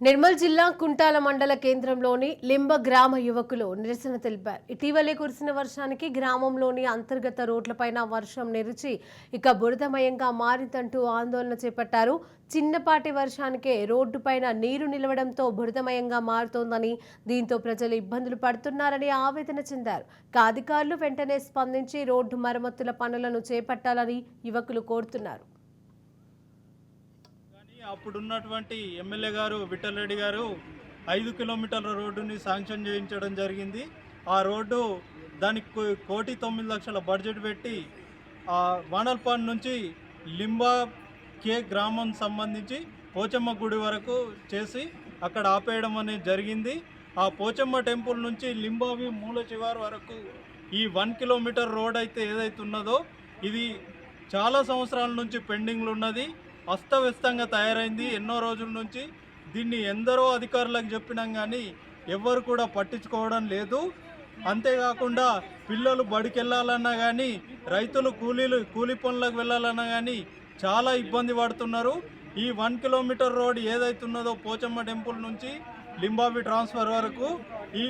నిర్మల్ జిల్లా కుంటాల మండల కేంద్రంలోని లింబ గ్రామ యువకులు నిరసన తెలిపారు. ఇటీవలే కురిసిన వర్షానికి గ్రామంలోని అంతర్గత రోడ్లపైన వర్షం నిలిచి ఇక బురదమయంగా మారిందంటూ ఆందోళన చేపట్టారు. చిన్నపాటి వర్షానికే రోడ్డుపైన నీరు నిలవడంతో బురదమయంగా మారుతోందని, దీంతో ప్రజలు ఇబ్బందులు పడుతున్నారని ఆవేదన చెందారు. అధికారులు వెంటనే స్పందించి రోడ్డు మరమ్మతుల పనులను చేపట్టాలని యువకులు కోరుతున్నారు. అప్పుడున్నటువంటి ఎమ్మెల్యే గారు విఠల్ రెడ్డి గారు 5 కిలోమీటర్ల రోడ్డుని శాంక్షన్ చేయించడం జరిగింది. ఆ రోడ్డు దానికి 1,09,00,000 బడ్జెట్ పెట్టి వానల్పాడ్ నుంచి లింబా కే గ్రామం సంబంధించి పోచమ్మ గుడి వరకు చేసి అక్కడ ఆపేయడం అనేది జరిగింది. ఆ పోచమ్మ టెంపుల్ నుంచి లింబావి మూల చివరి వరకు ఈ 1 కిలోమీటర్ రోడ్ అయితే ఏదైతే ఉన్నదో ఇది చాలా సంవత్సరాల నుంచి పెండింగ్లు ఉన్నది. అస్తవ్యస్తంగా తయారైంది. ఎన్నో రోజుల నుంచి దీన్ని ఎందరో అధికారులకు చెప్పినాం కానీ ఎవ్వరు కూడా పట్టించుకోవడం లేదు. అంతేకాకుండా పిల్లలు బడికి వెళ్ళాలన్నా కానీ, రైతులు కూలీ పనులకు వెళ్ళాలన్నా కానీ చాలా ఇబ్బంది పడుతున్నారు. ఈ 1 కిలోమీటర్ రోడ్ ఏదైతే ఉన్నదో పోచమ్మ టెంపుల్ నుంచి లింబావి ట్రాన్స్ఫర్ వరకు ఈ